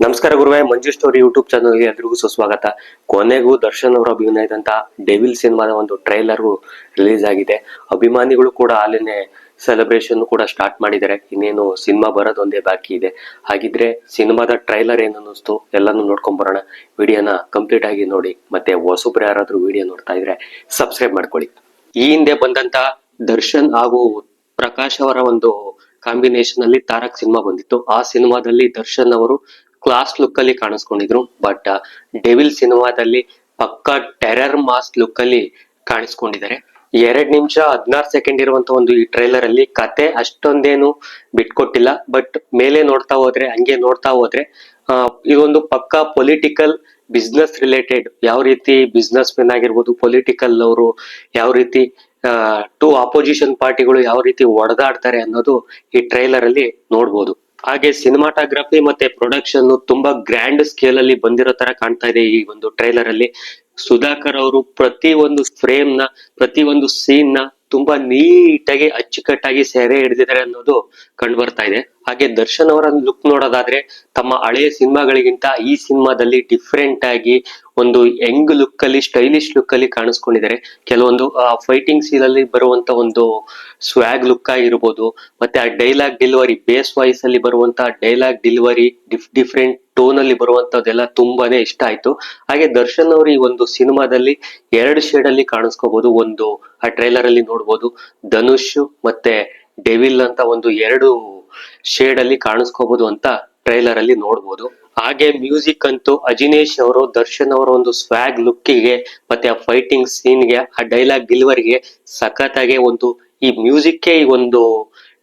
ನಮಸ್ಕಾರ ಗುರುವೇ, ಮಂಜು story YouTube ಚಾನಲ್ಗೆ ಎಲ್ರಿಗೂ ಸುಸ್ವಾಗತ. ಕೊನೆಗೂ ದರ್ಶನ್ ಅವರ ಅಭಿನಯದಂತ ಡೆವಿಲ್ ಸಿನಿಮಾದ ಒಂದು ಟ್ರೈಲರ್ ರಿಲೀಸ್ ಆಗಿದೆ. ಅಭಿಮಾನಿಗಳು ಕೂಡ ಅಲ್ಲಿನೇ ಸೆಲೆಬ್ರೇಷನ್ ಕೂಡ ಸ್ಟಾರ್ಟ್ ಮಾಡಿದ್ದಾರೆ. ಇನ್ನೇನು ಸಿನಿಮಾ ಬರೋದೊಂದೇ ಬಾಕಿ ಇದೆ. ಹಾಗಿದ್ರೆ ಸಿನಿಮಾದ ಟ್ರೈಲರ್ ಏನ್ ಅನ್ನಿಸ್ತು ಎಲ್ಲಾನು ನೋಡ್ಕೊಂಡ್ ಬರೋಣ. ವಿಡಿಯೋನ ಕಂಪ್ಲೀಟ್ ಆಗಿ ನೋಡಿ. ಮತ್ತೆ ಹೊಸಬ್ರು ಯಾರಾದ್ರೂ ವಿಡಿಯೋ ನೋಡ್ತಾ ಇದ್ರೆ ಸಬ್ಸ್ಕ್ರೈಬ್ ಮಾಡ್ಕೊಳ್ಳಿ. ಈ ಹಿಂದೆ ಬಂದಂತ ದರ್ಶನ್ ಹಾಗೂ ಪ್ರಕಾಶ್ ಅವರ ಒಂದು ಕಾಂಬಿನೇಷನ್ ಅಲ್ಲಿ ತಾರಕ್ ಸಿನಿಮಾ ಬಂದಿತ್ತು. ಆ ಸಿನಿಮಾದಲ್ಲಿ ದರ್ಶನ್ ಅವರು ಕ್ಲಾಸ್ ಲುಕ್ ಅಲ್ಲಿ ಕಾಣಿಸ್ಕೊಂಡಿದ್ರು. ಬಟ್ ಡೆವಿಲ್ ಸಿನಿಮಾದಲ್ಲಿ ಪಕ್ಕಾ ಟೆರರ್ ಮಾಸ್ ಲುಕ್ ಅಲ್ಲಿ ಕಾಣಿಸ್ಕೊಂಡಿದ್ದಾರೆ. 2 ನಿಮಿಷ 16 ಸೆಕೆಂಡ್ ಇರುವಂತ ಒಂದು ಈ ಟ್ರೈಲರ್ ಅಲ್ಲಿ ಕತೆ ಅಷ್ಟೊಂದೇನು ಬಿಟ್ಕೊಟ್ಟಿಲ್ಲ. ಬಟ್ ಮೇಲೆ ನೋಡ್ತಾ ಹೋದ್ರೆ ಹಂಗೆ ನೋಡ್ತಾ ಹೋದ್ರೆ ಇದೊಂದು ಪಕ್ಕಾ ಪೊಲಿಟಿಕಲ್ ಬಿಸ್ನೆಸ್ ರಿಲೇಟೆಡ್, ಯಾವ ರೀತಿ ಬಿಸ್ನೆಸ್ ಮೆನ್ ಆಗಿರ್ಬೋದು, ಪೊಲಿಟಿಕಲ್ ಅವರು ಯಾವ ರೀತಿ ಟು ಅಪೋಸಿಷನ್ ಪಾರ್ಟಿಗಳು ಯಾವ ರೀತಿ ಹೊಡೆದಾಡ್ತಾರೆ ಅನ್ನೋದು ಈ ಟ್ರೈಲರ್ ಅಲ್ಲಿ ನೋಡ್ಬೋದು. ಹಾಗೆ ಸಿನಿಮಾಟೋಗ್ರಫಿ ಮತ್ತೆ ಪ್ರೊಡಕ್ಷನ್ ತುಂಬಾ ಗ್ರ್ಯಾಂಡ್ ಸ್ಕೇಲ್ ಅಲ್ಲಿ ಬಂದಿರೋ ತರ ಕಾಣ್ತಾ ಇದೆ. ಈ ಒಂದು ಟ್ರೈಲರ್ ಅಲ್ಲಿ ಸುಧಾಕರ್ ಅವರು ಪ್ರತಿ ಒಂದು ಫ್ರೇಮ್ ನ, ಪ್ರತಿ ಒಂದು ಸೀನ್ ನ ತುಂಬಾ ನೀಟಾಗಿ ಅಚ್ಚುಕಟ್ಟಾಗಿ ಸೆರೆ ಹಿಡಿದಿದ್ದಾರೆ ಅನ್ನೋದು ಕಂಡು ಬರ್ತಾ ಇದೆ. ಹಾಗೆ ದರ್ಶನ್ ಅವರ ಲುಕ್ ನೋಡೋದಾದ್ರೆ ತಮ್ಮ ಹಳೆಯ ಸಿನಿಮಾಗಳಿಗಿಂತ ಈ ಸಿನಿಮಾದಲ್ಲಿ ಡಿಫ್ರೆಂಟ್ ಆಗಿ ಒಂದು ಯಂಗ್ ಲುಕ್ ಅಲ್ಲಿ, ಸ್ಟೈಲಿಶ್ ಲುಕ್ ಅಲ್ಲಿ ಕಾಣಿಸ್ಕೊಂಡಿದ್ದಾರೆ. ಕೆಲವೊಂದು ಫೈಟಿಂಗ್ ಸೀನ್ ಅಲ್ಲಿ ಬರುವಂತ ಒಂದು ಸ್ವ್ಯಾಗ್ ಲುಕ್ ಆಗಿರ್ಬೋದು, ಮತ್ತೆ ಆ ಡೈಲಾಗ್ ಡೆಲಿವರಿ, ಬೇಸ್ ವಾಯ್ಸ್ ಅಲ್ಲಿ ಬರುವಂತ ಡೈಲಾಗ್ ಡೆಲಿವರಿ, ಡಿಫ್ರೆಂಟ್ ಟೋನ್ ಅಲ್ಲಿ ಬರುವಂತದ್ದೆಲ್ಲ ತುಂಬಾನೇ ಇಷ್ಟ ಆಯ್ತು. ಹಾಗೆ ದರ್ಶನ್ ಅವರು ಈ ಒಂದು ಸಿನಿಮಾದಲ್ಲಿ 2 ಶೇಡ್ ಅಲ್ಲಿ ಕಾಣಿಸ್ಕೋಬಹುದು. ಒಂದು ಆ ಟ್ರೈಲರ್ ಅಲ್ಲಿ ನೋಡ್ಬೋದು, ಧನುಷ್ ಮತ್ತೆ ಡೆವಿಲ್ ಅಂತ ಒಂದು 2 ಶೇಡ್ ಅಲ್ಲಿ ಕಾಣಿಸ್ಕೋಬಹುದು ಅಂತ ಟ್ರೈಲರ್ ಅಲ್ಲಿ ನೋಡ್ಬೋದು. ಹಾಗೆ ಮ್ಯೂಸಿಕ್ ಅಂತೂ ಅಜಿನೇಶ್ ಅವರು ದರ್ಶನ್ ಅವರ ಒಂದು ಸ್ವ್ಯಾಗ್ ಲುಕ್ಕಿಗೆ ಮತ್ತೆ ಆ ಫೈಟಿಂಗ್ ಸೀನ್ಗೆ, ಆ ಡೈಲಾಗ್ ಡೆಲಿವರಿಗೆ ಸಖತ್ತಾಗಿ ಒಂದು ಈ ಮ್ಯೂಸಿಕ್ ಈ ಒಂದು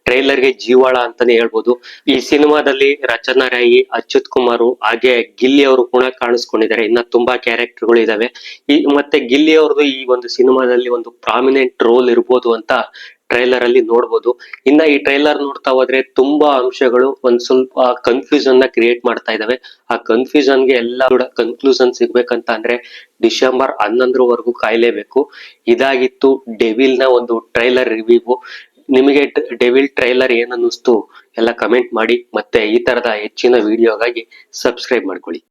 ಟ್ರೈಲರ್ ಗೆ ಜೀವಾಳ ಅಂತಾನೆ ಹೇಳ್ಬೋದು. ಈ ಸಿನಿಮಾದಲ್ಲಿ ರಚನಾ ರಾಯಿ, ಅಚ್ಯುತ್ ಕುಮಾರ್ ಹಾಗೆ ಗಿಲ್ಲಿ ಅವರು ಕೂಡ ಕಾಣಿಸ್ಕೊಂಡಿದ್ದಾರೆ. ಇನ್ನ ತುಂಬಾ ಕ್ಯಾರೆಕ್ಟರ್ಗಳು ಇದಾವೆ. ಮತ್ತೆ ಗಿಲ್ಲಿ ಅವ್ರದ್ದು ಈ ಒಂದು ಸಿನಿಮಾದಲ್ಲಿ ಒಂದು ಪ್ರಾಮಿನೆಂಟ್ ರೋಲ್ ಇರ್ಬೋದು ಅಂತ ಟ್ರೈಲರ್ ಅಲ್ಲಿ ನೋಡ್ಬೋದು. ಇನ್ನ ಈ ಟ್ರೈಲರ್ ನೋಡ್ತಾ ಹೋದ್ರೆ ತುಂಬಾ ಅಂಶಗಳು ಒಂದ್ ಸ್ವಲ್ಪ ಕನ್ಫ್ಯೂಷನ್ ನ ಕ್ರಿಯೇಟ್ ಮಾಡ್ತಾ ಇದಾವೆ. ಆ ಕನ್ಫ್ಯೂಷನ್ ಗೆ ಎಲ್ಲ ಕೂಡ ಕನ್ಕ್ಲೂಷನ್ ಸಿಗ್ಬೇಕಂತ ಅಂದ್ರೆ ಡಿಸೆಂಬರ್ 11ರವರೆಗೂ ಕಾಯ್ಲೇಬೇಕು. ಇದಾಗಿತ್ತು ಡೆವಿಲ್ ನ ಒಂದು ಟ್ರೈಲರ್ ರಿವ್ಯೂ. ನಿಮಗೆ ಡೆವಿಲ್ ಟ್ರೈಲರ್ ಏನ್ ಅನ್ನಿಸ್ತು ಎಲ್ಲ ಕಮೆಂಟ್ ಮಾಡಿ. ಮತ್ತೆ ಈ ತರದ ಹೆಚ್ಚಿನ ವಿಡಿಯೋಗಾಗಿ ಸಬ್ಸ್ಕ್ರೈಬ್ ಮಾಡ್ಕೊಳ್ಳಿ.